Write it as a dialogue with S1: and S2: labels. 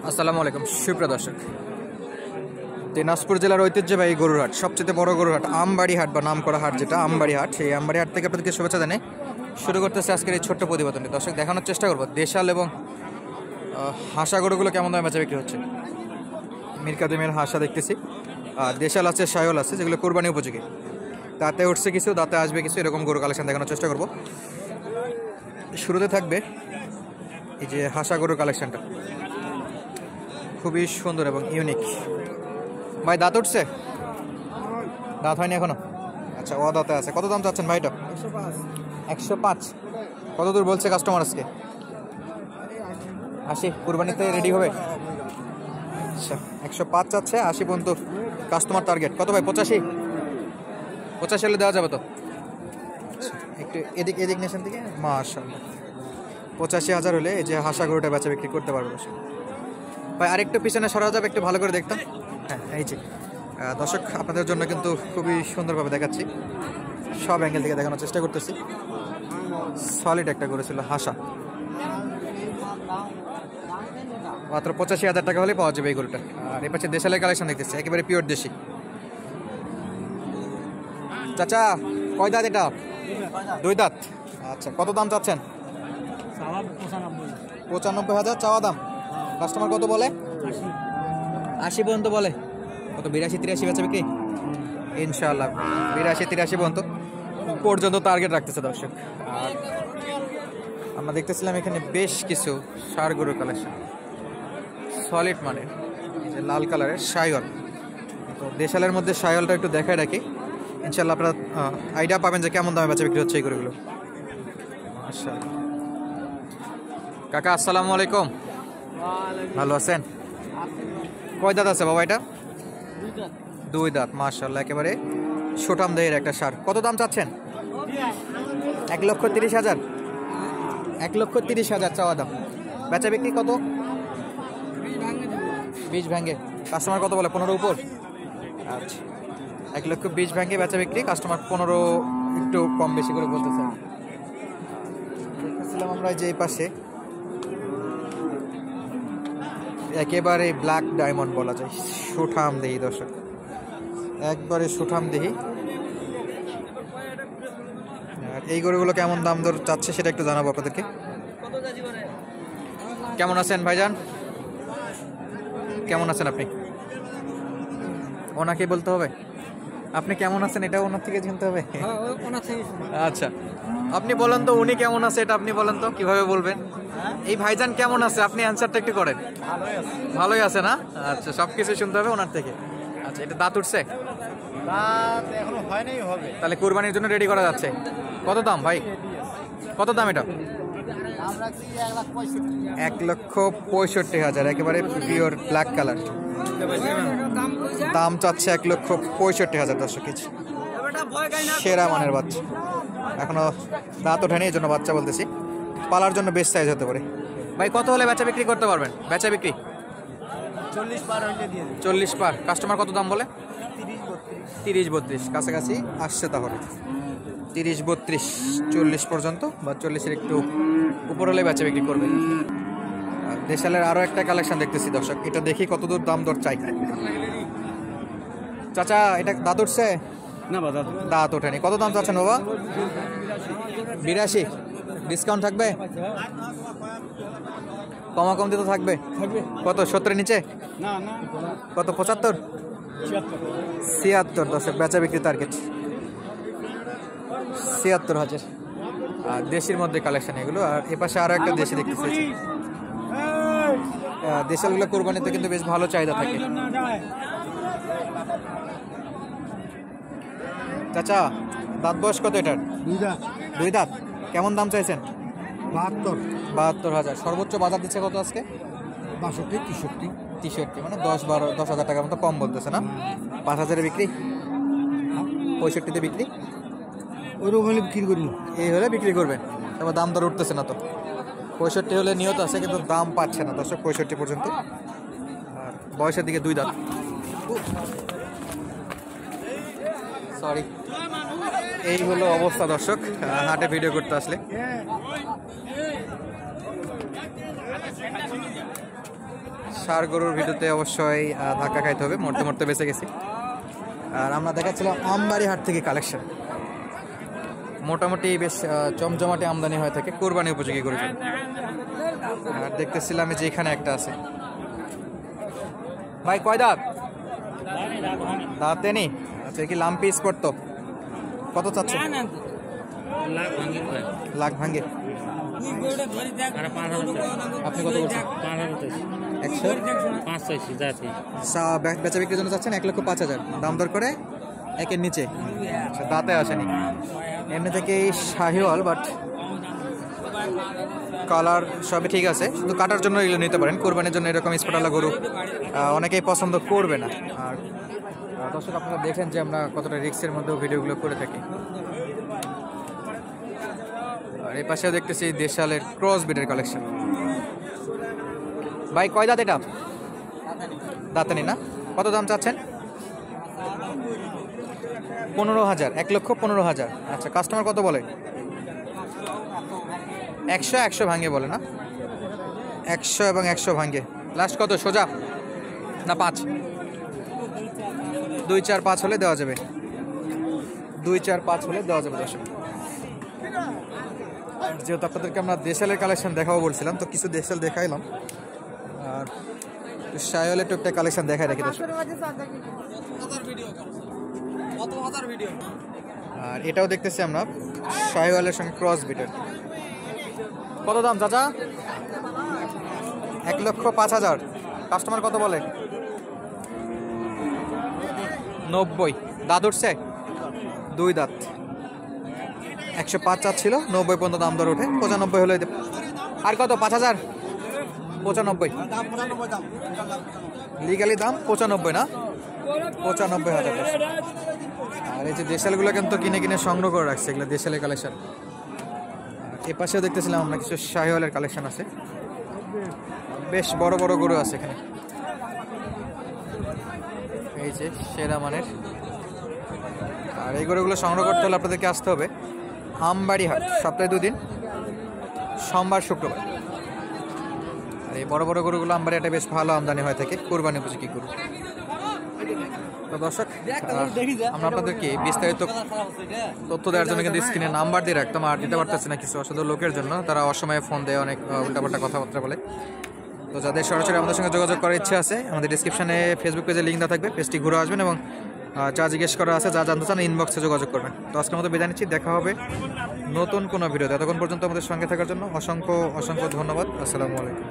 S1: আসসালামু আলাইকুম সুপ্রিয় দর্শক, দিনাজপুর জেলার ঐতিহ্যবাহী গরুর হাট, সবচেয়ে বড় গরুর হাট আমবাড়ি হাট বা নাম করা হাট যেটা আমবাড়ি হাট, সেই আমবাড়ি হাট থেকে আপনাদেরকে শুভেচ্ছা জানাই। শুরু করতেছে আজকের এই ছোট্ট প্রতিবেদনটি। দর্শক, দেখানোর চেষ্টা করবো দেশাল এবং হাঁসা গরুগুলো কেমন দামে বেচা বিক্রি হচ্ছে। মিরকাদিমের হাঁসা দেখতেছি, আর দেশাল আছে, সায়ল আছে, যেগুলো কোরবানি উপযোগী। দাঁতে উঠছে কিছু, দাঁতে আসবে কিছু, এরকম গরু কালেকশন দেখানোর চেষ্টা করবো। শুরুতে থাকবে এই যে হাঁসা গরুর কালেকশনটা, খুবই সুন্দর এবং ইউনিক। ভাই দাঁত উঠছে? দাঁত হয়নি এখনো? আচ্ছা, ও দাঁতে আছে। কত দাম চাচ্ছেন ভাইটা? 105। কত দূর বলছে কাস্টমার আজকে? 80। কুরবানিতে রেডি হবে? আচ্ছা, 105 চাচ্ছে, 80 পর্যন্ত কাস্টমার টার্গেট। কত ভাই? 85? 85 হলে দেওয়া যাবে তো? একটু এদিক নেশন থেকে মাশাআল্লাহ, 85,000 হলে এই যে হাঁসা গরুটা বেচা বিক্রি করতে পারবো ভাই। আরেকটু পিছনে সরা যাবে, একটু ভালো করে দেখতাম। হ্যাঁ, এই যে দর্শক, আপনাদের জন্য কিন্তু খুবই সুন্দরভাবে দেখাচ্ছি, সব অ্যাঙ্গেল থেকে দেখানোর চেষ্টা করতেছি। সলিড একটা করেছিল হাঁসা, মাত্র 85,000 টাকা হলে পাওয়া যাবে এই গরুটা। আর এর পাশে দেশালের কালেকশন দেখতেছি, একেবারে পিওর দেশি। চাচা কয় দাঁত এটা? 2 দাঁত। আচ্ছা, কত দাম চাচ্ছেন? 95,000 চাওয়া দাম। কাস্টমার কত বলে? 80 পর্যন্ত বলে। কত? 82-83 বেচা বিক্রি ইনশাআল্লাহ। 82-83 পর্যন্ত টার্গেট রাখতেছে দর্শক। আর আমরা দেখতেছিলাম এখানে বেশ কিছু ষাঁড় গরুর কালেকশন, সলিড মানে যে লাল কালারের সায়ল। তো দেশালের মধ্যে সায়লটা একটু দেখায় রাখি, ইনশাআল্লাহ আপনারা আইডিয়া পাবেন যে কেমন দামে বেচা বিক্রি হচ্ছে এই গরুগুলো। মাশাআল্লাহ। কাকা আসসালামু আলাইকুম, ভালো আছেন? কয় দাঁত আছে বাবা এটা? 2 দাঁত। মাশাআল্লাহ, একেবারে ছোটাম দেহের একটা ষাঁড়। কত দাম চাচ্ছেন? 1,30,000। 1,30,000 চাওয়া দাম। বেচা বিক্রি কত? 20 ভেঙে। কাস্টমার কত বলে? 15 উপর। আচ্ছা, 1,20,000 ভেঙে বেচা বিক্রি। কাস্টমার 15 একটু কম বেশি করে বলতেছে। দেখতেছিলাম আমরা যে এই পাশে একেবারে ব্ল্যাক ডায়মন্ড বলা যায়, সুঠাম দেহি দর্শক, একবারে সুঠাম দেহি। আর এই গরুগুলো কেমন দাম দর চাচ্ছে সেটা একটু জানাবো আপনাদেরকে। কেমন আছেন ভাইজান? কেমন আছেন আপনি? ওনাকে বলতে হবে আপনি কেমন আছেন, এটা ওনার থেকে জানতে হবে। আচ্ছা, আপনি বলেন তো উনি কেমন আছে, এটা আপনি বলেন তো কিভাবে বলবেন? এই ভাইজান কেমন আছে, আপনি অ্যান্সারটা একটু করেন। ভালোই আছে না? আচ্ছা, সবকিছু শুনতে হবে ওনার থেকে। আচ্ছা, এটা দাঁত উঠছে?
S2: দাঁত এখনো হয় নাই, হবে।
S1: তাহলে কুরবানির জন্য রেডি করা যাচ্ছে। কত দাম ভাই? কত দাম এটা? 1,65,000, একেবারে পিওর ব্ল্যাক কালার। দাম চাচ্ছে 1,65,000 দর্শক। কেজি সেরা মানের বাচ্চা, এখনো দাঁত ওঠেনি, এই জন্য বাচ্চা বলতেছি। পালার জন্য বেশ সাইজ হতে পারে। ভাই কত হলে বেচা বিক্রি করতে পারবেন? বেচা বিক্রি
S2: 40 পার হইলে দিয়ে দিই।
S1: 40 পার। কাস্টমার কত দাম বলে? 30-32 কাছাকাছি আসছে। তাহলে 30-32, 40 পর্যন্ত বা 40-এর একটু উপর হলে বেচা বিক্রি করবে। দেশালের আরও একটা কালেকশন দেখতেছি দর্শক, এটা দেখি কতদূর দাম দর চাই। চাচা এটা দাঁত উঠছে?
S2: না বাবা,
S1: দাঁত ওঠেনি। কত দাম চাচ্ছেন বাবা? 82। ডিসকাউন্ট থাকবে? কমাকমতি তো থাকবে। কত? 70 নিচে?
S2: না না,
S1: কত? 75? 76 দর্শক, বেচা বিক্রি টার্গেট 76,000। আর দেশের মধ্যে কালেকশন এগুলো। আর এপাশে আরো একটা দেশি দেখতেছি। দেশালগুলো কোরবানিতে কিন্তু বেশ ভালো চাহিদা থাকে। চাচা দাঁত বয়স কত এটার? 2 দাঁত। কেমন দাম চাইছেন? 72,000। সর্বোচ্চ বাজার দিচ্ছে কত আজকে? 63, মানে 10,000 টাকার মতো কম বলতেছে না? 5,000-এ বিক্রি, 65-তে বিক্রি।
S2: ওইরকম হলে বিক্রি করি।
S1: এই হলে বিক্রি করবেন, তারপর দাম দর উঠতেছে না তো। 65 হলে নিয়ত আছে, কিন্তু দাম পাচ্ছে না দর্শক 65 পর্যন্ত। আর বয়সের দিকে 2 দাঁত। সরি, এই হলো অবস্থা দর্শক হাটে ভিডিও করতে আসলে। ষাঁড় গরুর ভিডিওতে অবশ্যই ধাক্কা খাইতে হবে, মরতে মরতে বেঁচে গেছি। আর আমরা দেখাচ্ছিলাম আমবাড়ি হাট থেকে কালেকশন, মোটামুটি বেশ জমজমাটে আমদানি হয়ে থাকে কোরবানি উপযোগী গরু। আর দেখতেছিলাম যে এখানে একটা আছে। ভাই কয় দাঁত? দাঁতে নেই। আচ্ছা, কি লাম্পি স্পট তো? কত চাচ্ছে? লাখ ভাঙ্গে। আপনি কত বলছেন? 100 বেচা বিক্রির জন্য চাচ্ছেন 1,05,000, দাম দর করে একের নিচে। আচ্ছা, দাঁতে আসেনি। এমনি থেকে শাহিওয়াল, বাট কালার সবই ঠিক আছে, শুধু কাটার জন্য এগুলো নিতে পারেন। কোরবানির জন্য এরকম স্পটওয়ালা গরু অনেকেই পছন্দ করবে না। আর দর্শক আপনারা দেখেন যে আমরা কতটা রিক্সের মধ্যেও ভিডিওগুলো করে থাকি। আর এই পাশেও দেখতেছি দেশালের ক্রস ব্রিডের কালেকশন। ভাই কয় দাঁত এটা? দাঁতে নেই না? কত দাম চাচ্ছেন? 15,000, 1,15,000। আচ্ছা, কাস্টমার কত বলে? 100 ভাঙে বলে না? 100 এবং 100 ভাঙে। লাস্ট কত? সোজা না 5? 2, 4, 5 হলে দেওয়া যাবে। 2, 4, 5 হলে দেওয়া যাবে দর্শক। যেহেতু আপনাদেরকে আমরা দেশালের কালেকশন দেখাবো বলছিলাম, তো কিছু দেশাল দেখাইলাম। আর শাহিওয়ালের টুকটাক কালেকশন দেখাই রাখি দর্শক। আর এটাও দেখতেছি আমরা শাহিওয়ালের সঙ্গে ক্রস বিটের। কত দাম চাচা? 1,05,000। কাস্টমার কত বলে? 90। দাঁত উঠছে? 2 দাঁত। 105 চাচ্ছিল, 90 পর্যন্ত দাম দর ওঠে। 95 হলে আর কত? 5,000? 95 লিগালি দাম। 95 না? 95,000। আর এই যে দেশালগুলো কিন্তু কিনে কিনে সংগ্রহ করে রাখছে, এগুলো দেশালের কালেকশন। এ পাশেও দেখতেছিলাম আমরা কিছু শাহিওয়ালের কালেকশন আছে, বেশ বড় বড় গরু আছে এখানে। এই যে সেরা মানের। আর এই গরুগুলো সংগ্রহ করতে হলে আপনাদেরকে আসতে হবে আমবাড়ি হাট, সপ্তাহে 2 দিন, সোমবার শুক্রবার। আর এই বড় বড় গরুগুলো আমবাড়ি হাটে বেশ ভালো আমদানি হয়ে থাকে কোরবানি উপযোগী গরু। তো দর্শক, আমরা আপনাদেরকে বিস্তারিত তথ্য দেওয়ার জন্য কিন্তু স্ক্রিনে নাম্বার দিয়ে রাখতাম, আর দিতে পারতেছি না কিছু অসাধু লোকের জন্য। তারা অসময়ে ফোন দেয়, অনেক উল্টাপাল্টা কথাবার্তা বলে। তো যাদের সরাসরি আমাদের সঙ্গে যোগাযোগ করার ইচ্ছা আছে, আমাদের ডিসক্রিপশনে ফেসবুক পেজে লিঙ্ক দেওয়া থাকবে, পেজটি ঘুরে আসবেন এবং যা জিজ্ঞেস করা আছে, যা জানতে চান ইনবক্সে যোগাযোগ করবেন। তো আজকের মতো বিদায় নিচ্ছি, দেখা হবে নতুন কোনো ভিডিওতে। এতক্ষণ পর্যন্ত আমাদের সঙ্গে থাকার জন্য অসংখ্য অসংখ্য ধন্যবাদ। আসসালামু আলাইকুম।